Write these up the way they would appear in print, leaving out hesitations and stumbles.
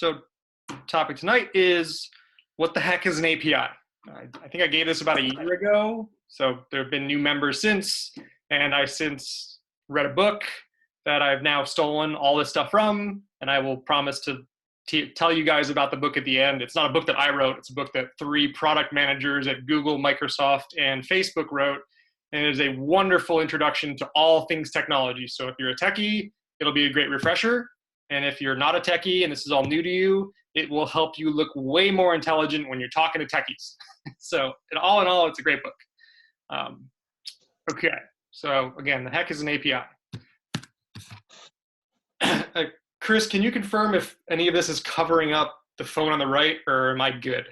So topic tonight is what the heck is an API? I think I gave this about a year ago. So there have been new members since, and I since read a book that I've now stolen all this stuff from, and I will promise to tell you guys about the book at the end. It's not a book that I wrote. It's a book that 3 product managers at Google, Microsoft, and Facebook wrote. And it is a wonderful introduction to all things technology. So if you're a techie, it'll be a great refresher. And if you're not a techie and this is all new to you, it will help you look way more intelligent when you're talking to techies. So all in all, it's a great book. Okay, so again, the heck is an API. Chris, can you confirm if any of this is covering up the phone on the right, or am I good?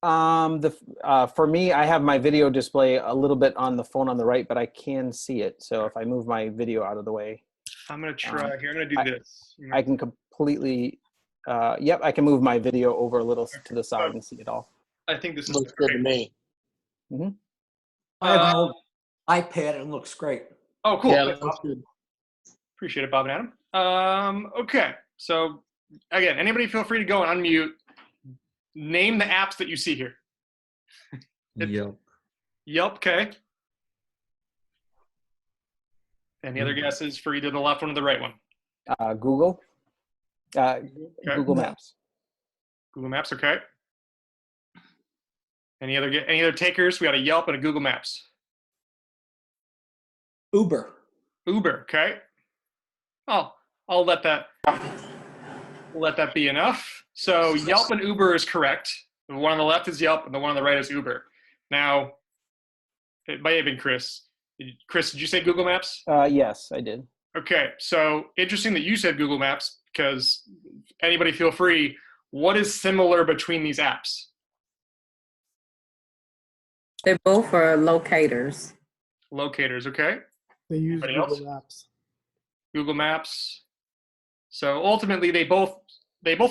For me, I have my video display a little bit on the phone on the right, but I can see it. So if I move my video out of the way. I'm going to try here. I'm going to do this. I can completely, yep, I can move my video over a little to the side and see it all. I think this looks good to me. Mm-hmm. I have an old iPad and it looks great. Oh, cool. Yeah, that looks good. Appreciate it, Bob and Adam. Okay, so again, anybody feel free to go and unmute. Name the apps that you see here. Yep. Yelp, okay. Any other guesses for either the left one or the right one? Google. Okay. Google Maps. Google Maps, okay. Any other takers? We got a Yelp and a Google Maps. Uber. Uber, okay. I'll let that be enough. So Yelp and Uber is correct. The one on the left is Yelp and the one on the right is Uber. Now, it might have been Chris. Chris, did you say Google Maps? Yes, I did. Okay, so interesting that you said Google Maps, because anybody feel free. What is similar between these apps? They both are locators. Locators, okay. They use Anybody Google else? Maps. Google Maps. So ultimately, they both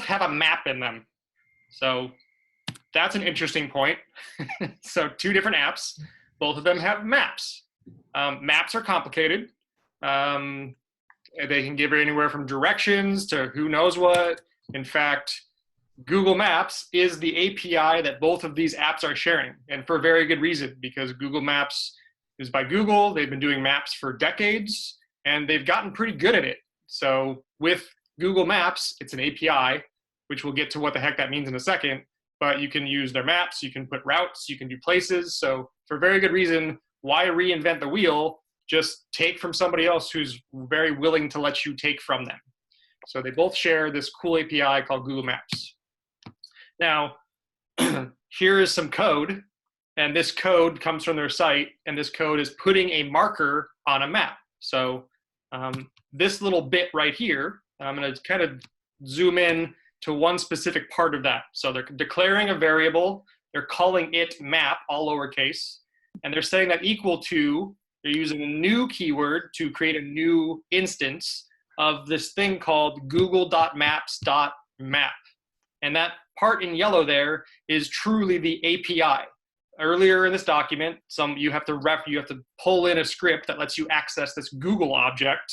have a map in them. So that's an interesting point. So 2 different apps, both of them have maps. Maps are complicated. They can give anywhere from directions to who knows what. In fact, Google Maps is the API that both of these apps are sharing, and for a very good reason, because Google Maps is by Google. They've been doing maps for decades, and they've gotten pretty good at it. So with Google Maps, it's an API, which we'll get to what the heck that means in a second, but you can use their maps, you can put routes, you can do places. So for very good reason, why reinvent the wheel? Just take from somebody else who's very willing to let you take from them. So they both share this cool API called Google Maps. Now, here is some code, and this code comes from their site, and this code is putting a marker on a map. So this little bit right here, I'm going to kind of zoom in to one specific part of that. So they're declaring a variable, they're calling it map, all lowercase, and they're saying that equal to, they're using a new keyword to create a new instance of this thing called google.maps.map. And that part in yellow there is truly the API. Earlier in this document, you have to pull in a script that lets you access this Google object,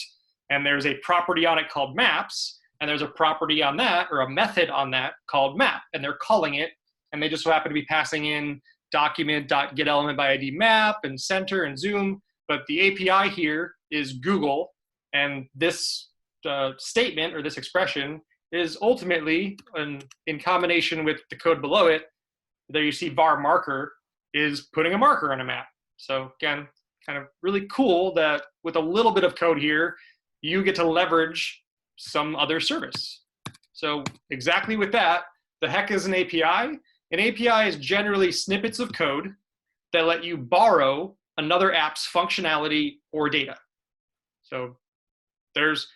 and there's a property on it called maps, and there's a property on that, or a method on that, called map, and they're calling it, and they just so happen to be passing in document.getElementById map and center and zoom, but the API here is Google, and this statement or this expression is ultimately, in combination with the code below it, there you see var marker is putting a marker on a map. So again, kind of really cool that with a little bit of code here, you get to leverage some other service. So exactly with that, the heck is an API? An API is generally snippets of code that let you borrow another app's functionality or data. So there's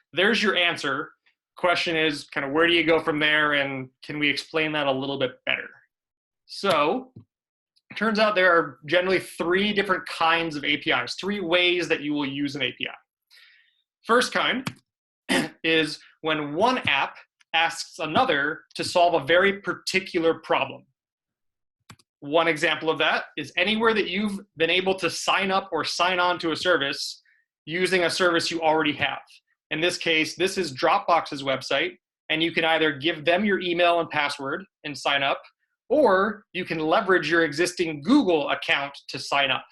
your answer. Question is kind of where do you go from there, and can we explain that a little bit better? So it turns out there are generally 3 different kinds of APIs, 3 ways that you will use an API. First kind is when one app asks another to solve a very particular problem. One example of that is anywhere that you've been able to sign up or sign on to a service using a service you already have. In this case, this is Dropbox's website, and you can either give them your email and password and sign up, or you can leverage your existing Google account to sign up.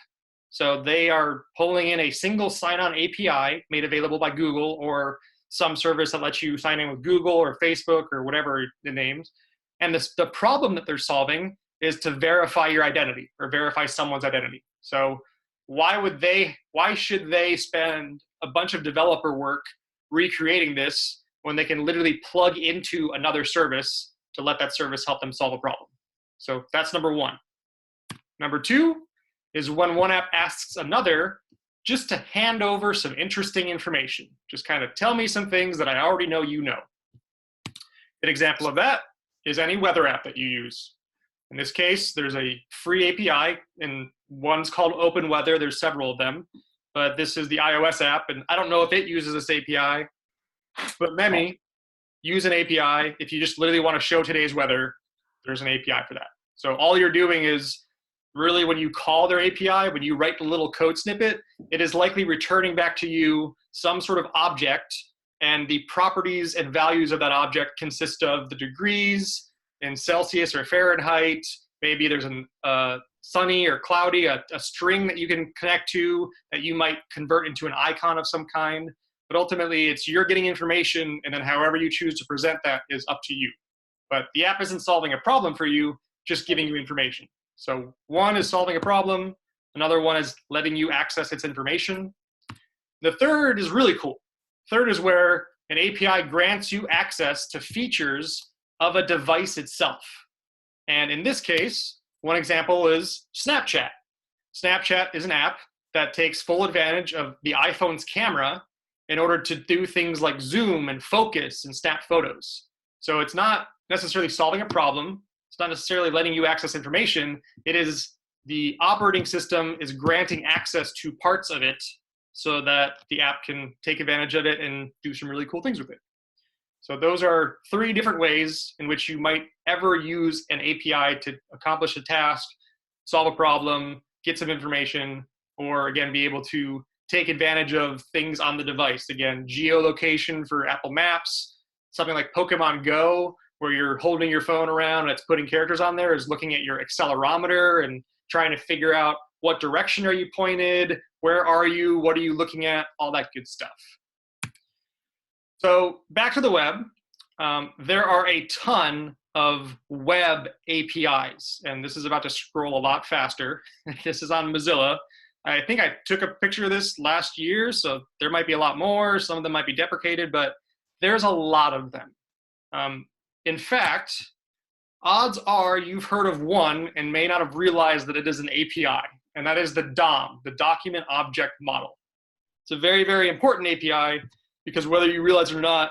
So they are pulling in a single sign-on API made available by Google or some service that lets you sign in with Google or Facebook or whatever the names. And the problem that they're solving is to verify your identity or verify someone's identity. So why should they spend a bunch of developer work recreating this when they can literally plug into another service to let that service help them solve a problem? So that's number one. Number two is when one app asks another just to hand over some interesting information. Just kind of tell me some things that I already know you know. An example of that is any weather app that you use. In this case, there's a free API, and one's called Open Weather. There's several of them, but this is the iOS app, and I don't know if it uses this API, but many use an API. If you just literally want to show today's weather, there's an API for that. So all you're doing is really when you call their API, when you write the little code snippet, it is likely returning back to you some sort of object, and the properties and values of that object consist of the degrees in Celsius or Fahrenheit. Maybe there's a sunny or cloudy, a string that you can connect to that you might convert into an icon of some kind. But ultimately, it's you're getting information, and then however you choose to present that is up to you. But the app isn't solving a problem for you, just giving you information. So one is solving a problem. Another one is letting you access its information. The third is really cool. Third is where an API grants you access to features of a device itself. And in this case, one example is Snapchat. Snapchat is an app that takes full advantage of the iPhone's camera in order to do things like zoom and focus and snap photos. So it's not necessarily solving a problem. It's not necessarily letting you access information. It is the operating system is granting access to parts of it so that the app can take advantage of it and do some really cool things with it. So those are three different ways in which you might ever use an API to accomplish a task, solve a problem, get some information, or again, be able to take advantage of things on the device. Again, geolocation for Apple Maps, something like Pokemon Go, where you're holding your phone around and it's putting characters on there, is looking at your accelerometer and trying to figure out what direction are you pointed, where are you, what are you looking at, all that good stuff. So back to the web, there are a ton of web APIs, and this is about to scroll a lot faster. This is on Mozilla. I think I took a picture of this last year, so there might be a lot more. Some of them might be deprecated, but there's a lot of them. In fact, odds are you've heard of one and may not have realized that it is an API, and that is the DOM, the Document Object Model. It's a very, very important API because whether you realize it or not,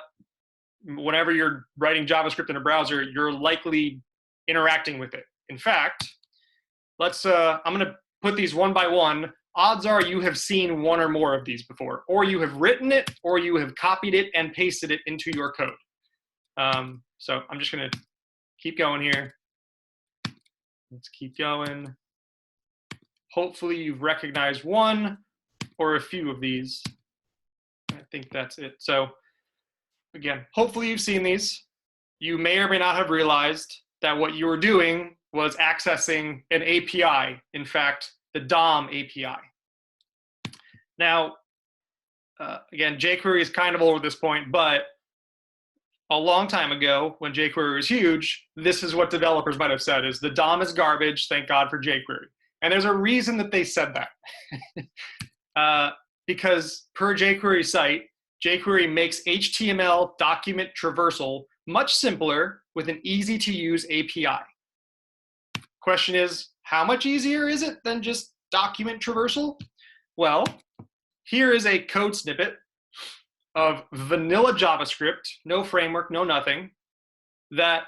whenever you're writing JavaScript in a browser, you're likely interacting with it. In fact, I'm going to put these one by one. Odds are you have seen one or more of these before, or you have written it, or you have copied it and pasted it into your code. So I'm just going to keep going here. Let's keep going. Hopefully you've recognized one or a few of these. I think that's it. So again, hopefully you've seen these. You may or may not have realized that what you were doing was accessing an API, in fact, the DOM API. Now, again, jQuery is kind of old at this point, but a long time ago, when jQuery was huge, this is what developers might have said, is the DOM is garbage, thank God for jQuery. And there's a reason that they said that. Because per jQuery site, jQuery makes HTML document traversal much simpler with an easy-to-use API. Question is, how much easier is it than just document traversal? Well, here is a code snippet of vanilla JavaScript, no framework, no nothing, that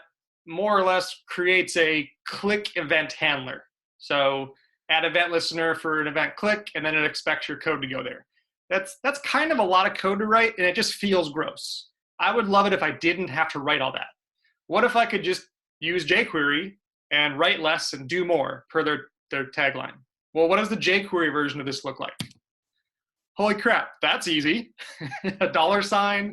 more or less creates a click event handler. So add event listener for an event click, and then it expects your code to go there. That's kind of a lot of code to write, and it just feels gross. I would love it if I didn't have to write all that. What if I could just use jQuery and write less and do more per their tagline? Well, what does the jQuery version of this look like? Holy crap, that's easy. A $,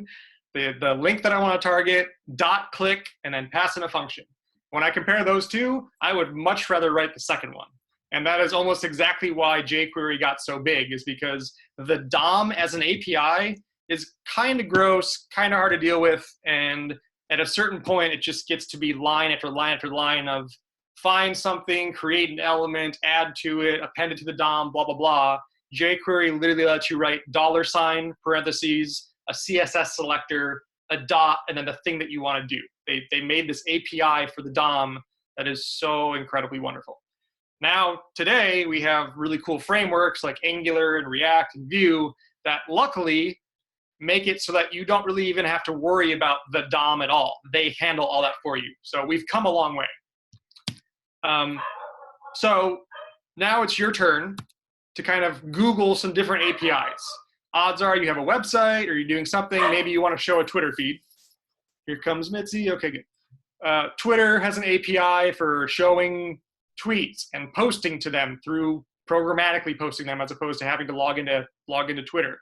the link that I want to target, dot click, and then pass in a function. When I compare those two, I would much rather write the second one. And that is almost exactly why jQuery got so big, is because the DOM as an API is kind of gross, kind of hard to deal with, and at a certain point, it just gets to be line after line after line of find something, create an element, add to it, append it to the DOM, blah, blah, blah. jQuery literally lets you write $, parentheses, a CSS selector, a dot, and then the thing that you want to do. They made this API for the DOM that is so incredibly wonderful. Now, today, we have really cool frameworks like Angular and React and Vue that luckily make it so that you don't really even have to worry about the DOM at all. They handle all that for you. So we've come a long way. So now it's your turn to kind of Google some different APIs. Odds are you have a website or you're doing something. Maybe you want to show a Twitter feed. Here comes Mitzi. Okay, good. Twitter has an API for showing tweets and posting to them through programmatically posting them as opposed to having to log into Twitter.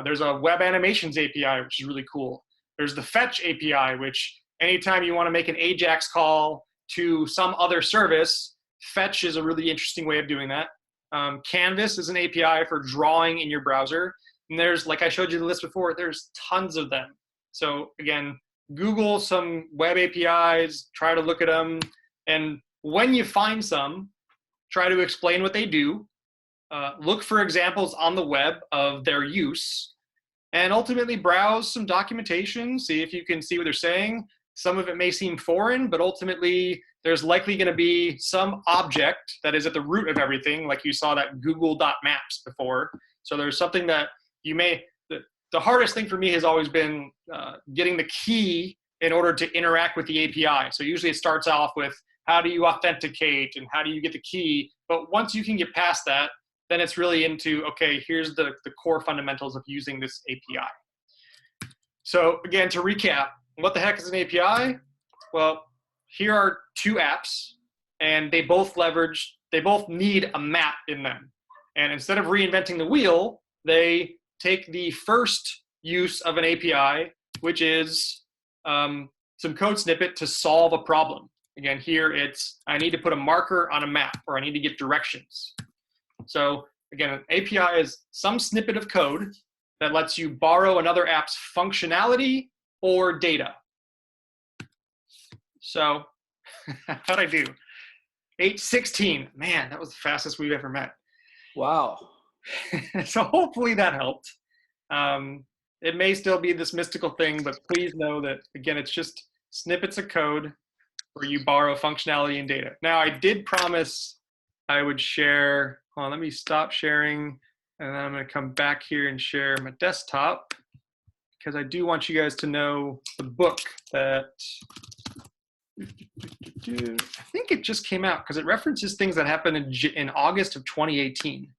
There's a web animations API, which is really cool. There's the fetch API, which anytime you want to make an AJAX call to some other service, fetch is a really interesting way of doing that. Canvas is an API for drawing in your browser. And there's, like I showed you the list before, there's tons of them. So again, Google some web APIs, try to look at them, and when you find some, try to explain what they do. Look for examples on the web of their use, and ultimately browse some documentation, see if you can see what they're saying. Some of it may seem foreign, but ultimately there's likely going to be some object that is at the root of everything, like you saw that Google.maps before. So there's something that you may, the hardest thing for me has always been getting the key in order to interact with the API. So usually it starts off with how do you authenticate and how do you get the key? But once you can get past that, then it's really into, okay, here's the core fundamentals of using this API. So again, to recap, what the heck is an API? Well, here are two apps, and they both need a map in them. And instead of reinventing the wheel, they take the first use of an API, which is some code snippet to solve a problem. Again, here it's, I need to put a marker on a map, or I need to get directions. So again, an API is some snippet of code that lets you borrow another app's functionality or data. So how'd I do? 8:16. Man, that was the fastest we've ever met. Wow. So hopefully that helped. It may still be this mystical thing, but please know that, again, it's just snippets of code where you borrow functionality and data. Now, I did promise I would share, hold on, let me stop sharing, and then I'm going to come back here and share my desktop, because I do want you guys to know the book that, I think it just came out, because it references things that happened in August of 2018.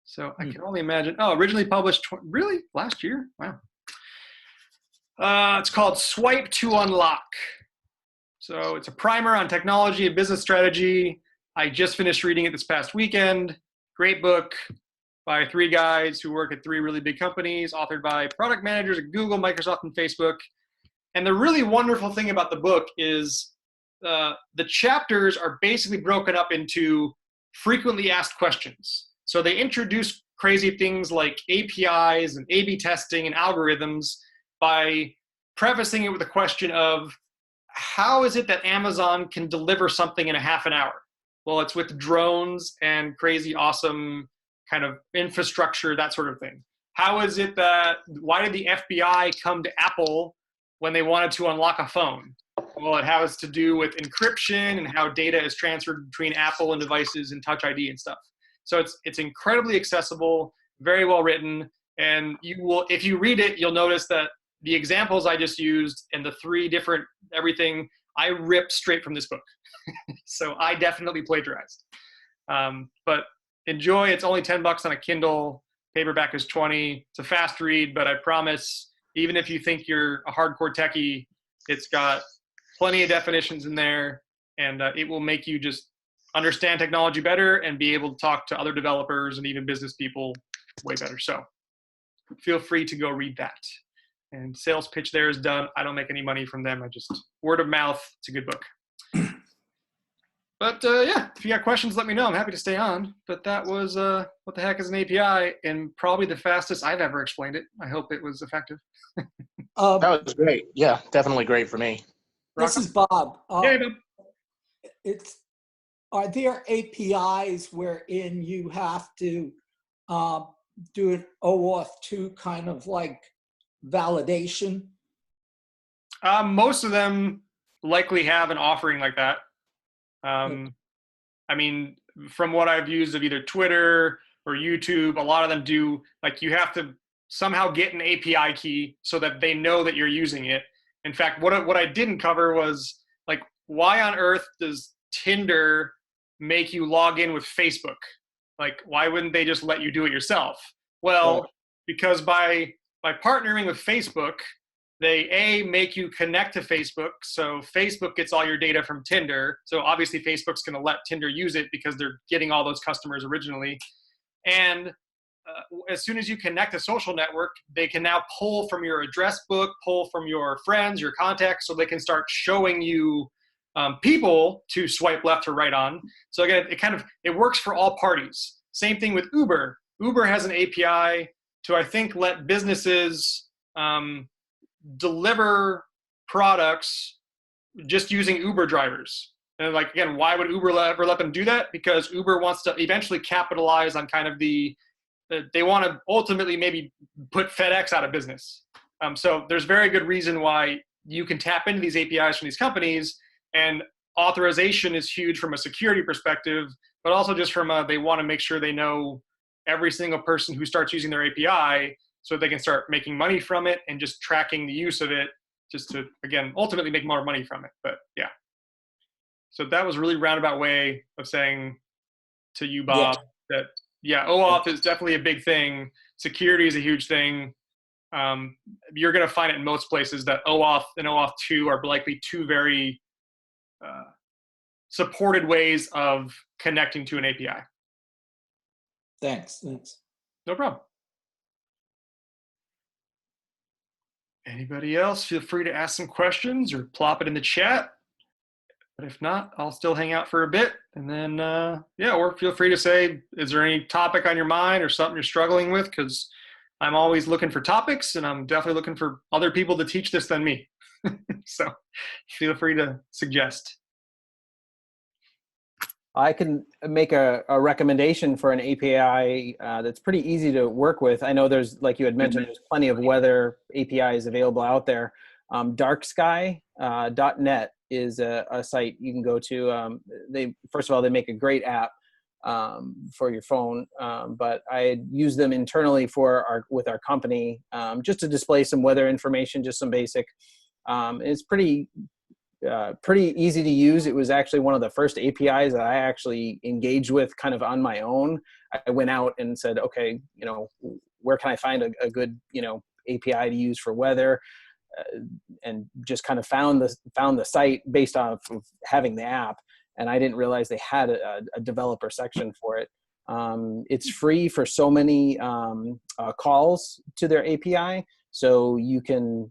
So I can only imagine, oh, originally published, really? Last year? Wow. It's called Swipe to Unlock. So it's a primer on technology and business strategy. I just finished reading it this past weekend. Great book by three guys who work at three really big companies, authored by product managers at Google, Microsoft, and Facebook. And the really wonderful thing about the book is the chapters are basically broken up into frequently asked questions. So they introduce crazy things like APIs and A/B testing and algorithms by prefacing it with a question of, how is it that Amazon can deliver something in a half an hour? Well, it's with drones and crazy awesome kind of infrastructure, that sort of thing. How is it that, why did the FBI come to Apple when they wanted to unlock a phone? Well, it has to do with encryption and how data is transferred between Apple and devices and Touch ID and stuff. So it's incredibly accessible, very well written, and you will, if you read it, you'll notice that the examples I just used and the three different everything, I ripped straight from this book. So I definitely plagiarized. But enjoy. It's only $10 on a Kindle. Paperback is $20. It's a fast read, but I promise, even if you think you're a hardcore techie, it's got plenty of definitions in there, and it will make you just understand technology better and be able to talk to other developers and even business people way better. So feel free to go read that. and sales pitch there is done. I don't make any money from them. I just word of mouth. It's a good book. But yeah, if you got questions, let me know. I'm happy to stay on. But that was what the heck is an API, and probably the fastest I've ever explained it. I hope it was effective. That was great. Yeah, definitely great for me. This is Bob. Yeah, Bob. Are there APIs wherein you have to do an OAuth 2 kind of like validation? Most of them likely have an offering like that. I mean, from what I've used of either Twitter or YouTube, a lot of them do, like, you have to somehow get an API key so that they know that you're using it. In fact, what I didn't cover was, like, why on earth does Tinder make you log in with Facebook? Like, why wouldn't they just let you do it yourself? Well, because by partnering with Facebook, they make you connect to Facebook, so Facebook gets all your data from Tinder. So obviously Facebook's going to let Tinder use it because they're getting all those customers originally. And as soon as you connect a social network, they can now pull from your address book, pull from your friends, your contacts, so they can start showing you people to swipe left or right on. So again, it works for all parties. Same thing with Uber. Uber has an API to, I think, let businesses deliver products just using Uber drivers. And like, again, why would Uber ever let them do that? Because Uber wants to eventually capitalize on kind of they want to ultimately maybe put FedEx out of business. So there's very good reason why you can tap into these APIs from these companies, and authorization is huge from a security perspective, but also just from they want to make sure they know every single person who starts using their API, so they can start making money from it and just tracking the use of it, just to, again, ultimately make more money from it. But yeah. So that was a really roundabout way of saying to you, Bob, that, yeah, OAuth is definitely a big thing. Security is a huge thing. You're going to find it in most places that OAuth and OAuth 2 are likely two very supported ways of connecting to an API. Thanks. No problem. Anybody else, feel free to ask some questions or plop it in the chat. But if not, I'll still hang out for a bit. And then, or feel free to say, is there any topic on your mind or something you're struggling with? Because I'm always looking for topics, and I'm definitely looking for other people to teach this than me. So feel free to suggest. I can make a recommendation for an API that's pretty easy to work with. I know there's, like you had mentioned, there's plenty of weather APIs available out there. Darksky.net is a site you can go to. First of all, they make a great app for your phone, but I use them internally with our company just to display some weather information, just some basic. It's pretty easy to use. It was actually one of the first APIs that I actually engaged with kind of on my own. I went out and said, okay, where can I find a good, API to use for weather? And just kind of found the site based off of having the app. And I didn't realize they had a developer section for it. It's free for so many calls to their API. So you can,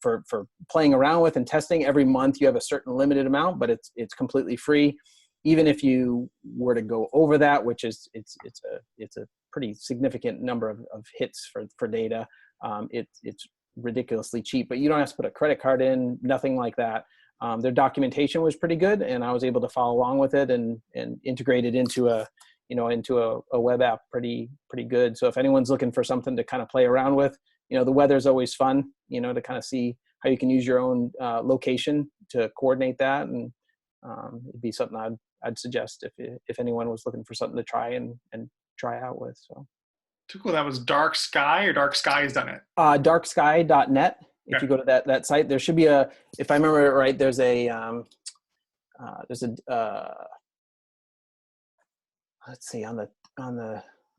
for playing around with and testing, every month you have a certain limited amount, but it's completely free. Even if you were to go over that, which is it's a pretty significant number of hits for data, it's ridiculously cheap. But you don't have to put a credit card in, nothing like that. Their documentation was pretty good, and I was able to follow along with it and integrate it into a web app pretty good. So if anyone's looking for something to kind of play around with, the weather's always fun, to kind of see how you can use your own location to coordinate that. And it'd be something I'd suggest if anyone was looking for something to try and try out with. So Too cool. That was Dark Sky, or Dark Skies.net? Darksky.net. If you go to that site, there should be if I remember it right, there's a let's see, on the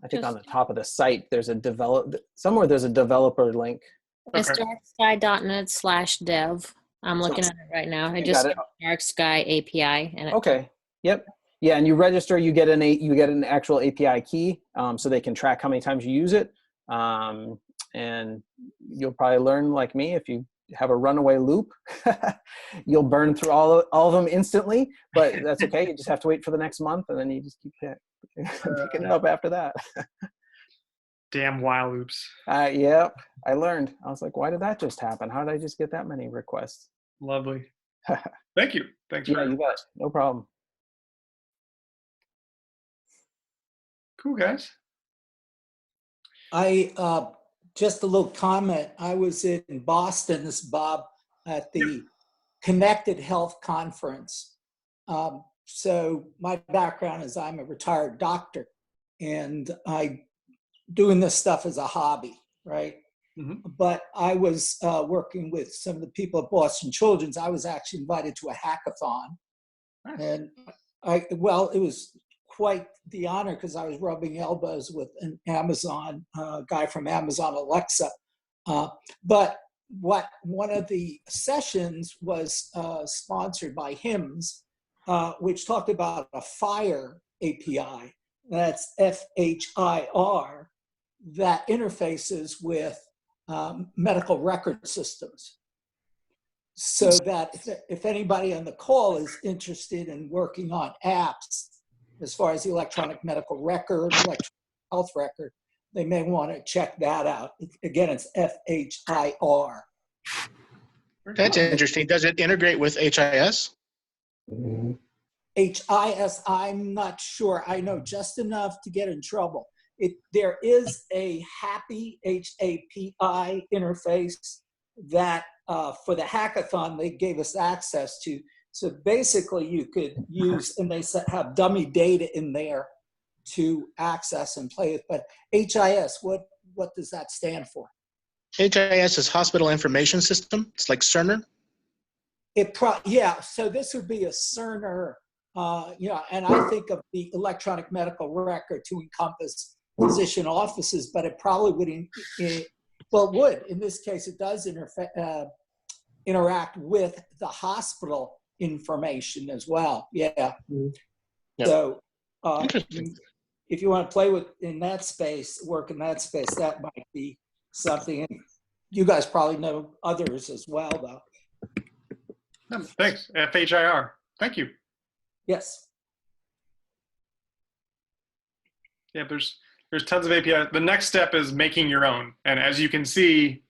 I think on the top of the site, there's a developer link. It's darksky.net/dev. I'm looking at it right now. I just Dark Sky API. And okay. Yep. Yeah, and you register. You get an actual API key, so they can track how many times you use it. And you'll probably learn, like me, if you have a runaway loop, you'll burn through all of them instantly, but that's okay. You just have to wait for the next month, and then you just keep picking it up after that. Damn while loops. Yep, I learned. I was like, why did that just happen? How did I just get that many requests? Lovely. Thank you. Thanks Yeah, for you bet. No problem. Cool, guys. Just a little comment. I was in Boston, this is Bob, at the Connected Health Conference. So my background is I'm a retired doctor, and I doing this stuff as a hobby, right? Mm-hmm. But I was working with some of the people at Boston Children's. I was actually invited to a hackathon, and it was quite the honor because I was rubbing elbows with an Amazon guy from Amazon Alexa. But one of the sessions was sponsored by HIMSS, which talked about a FHIR API. That's FHIR, that interfaces with medical record systems. So that if anybody on the call is interested in working on apps, as far as the electronic medical record, electronic health record, they may want to check that out. Again, it's FHIR. That's interesting. Does it integrate with HIS? HIS, I'm not sure. I know just enough to get in trouble. There is a HAPI, HAPI interface that for the hackathon, they gave us access to. So basically you could use, and they have dummy data in there to access and play with. But HIS, what does that stand for? HIS is Hospital Information System. It's like Cerner. Yeah, so this would be a Cerner, and I think of the electronic medical record to encompass physician offices, but it probably wouldn't, it would. In this case, it does interact with the hospital information as well. Yeah. Yep. So Interesting. if you want to play with in that space, work in that space, that might be something. And you guys probably know others as well, though. Thanks. FHIR. Thank you. Yes. Yeah, there's tons of API. The next step is making your own. And as you can see,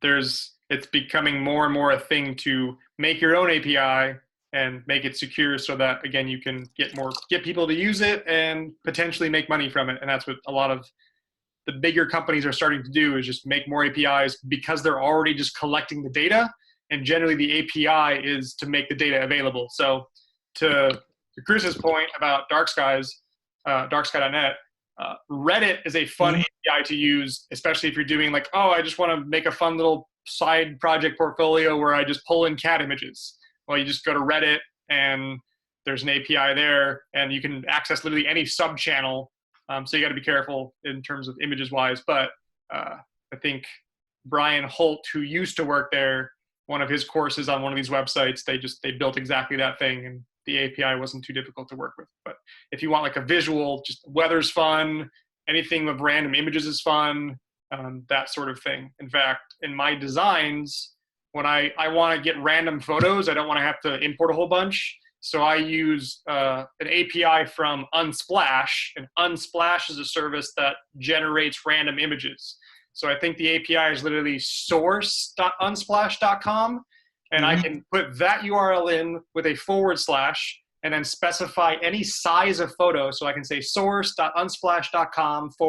it's becoming more and more a thing to make your own API and make it secure so that, again, you can get people to use it and potentially make money from it. And that's what a lot of the bigger companies are starting to do, is just make more APIs because they're already just collecting the data. And generally the API is to make the data available. So to Chris's point about darksky.net, Reddit is a fun API to use, especially if you're doing like, I just want to make a fun little side project portfolio where I just pull in cat images. Well, you just go to Reddit and there's an API there, and you can access literally any sub channel. So you got to be careful in terms of images wise. But I think Brian Holt, who used to work there, one of his courses on one of these websites, they built exactly that thing, and the API wasn't too difficult to work with. But if you want like a visual, just weather's fun, anything with random images is fun, that sort of thing. In fact, in my designs, when I want to get random photos, I don't want to have to import a whole bunch. So I use an API from Unsplash, and Unsplash is a service that generates random images. So I think the API is literally source.unsplash.com, and I can put that URL in with a / and then specify any size of photo. So I can say source.unsplash.com /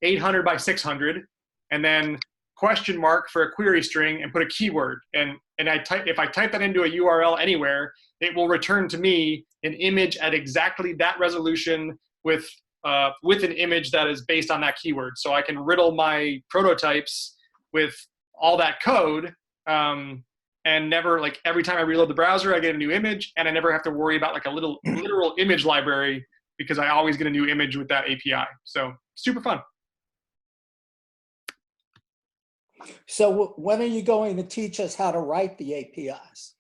800 by 600, and then question mark for a query string and put a keyword. And if I type that into a URL anywhere, it will return to me an image at exactly that resolution with an image that is based on that keyword. So I can riddle my prototypes with all that code, and never, like, every time I reload the browser, I get a new image, and I never have to worry about like a literal image library, because I always get a new image with that API. So super fun. So when are you going to teach us how to write the APIs?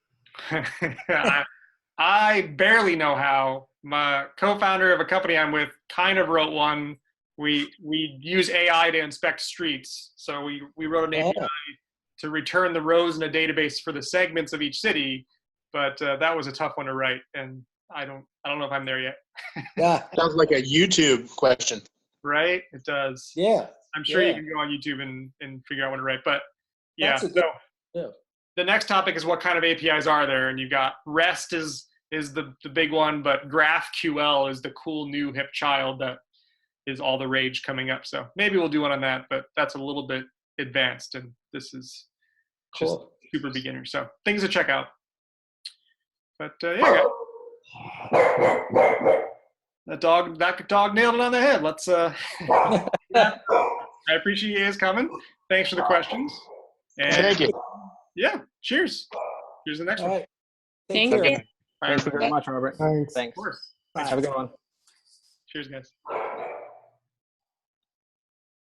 I barely know how. My co-founder of a company I'm with kind of wrote one we use AI to inspect streets. So we wrote an API to return the rows in a database for the segments of each city, but that was a tough one to write, and I don't know if I'm there yet. Yeah. Sounds like a YouTube question. Right? It does. Yeah. I'm sure yeah. you can go on YouTube and figure out what to write. But yeah, That's a good- so yeah. the next topic is what kind of APIs are there, and you've got REST is the big one, but GraphQL is the cool new hip child that is all the rage coming up. So maybe we'll do one on that, but that's a little bit advanced, and this is just Cool. super beginner. So things to check out. But yeah, that dog nailed it on the head. Let's I appreciate you guys coming. Thanks for the questions. And Thank you. yeah, cheers. Here's the next All one. right. Take Thank care. you. Bye, Thank you everybody. very much, Robert. Thanks. Thanks. Of course. Bye. Have a good one. Cheers, guys.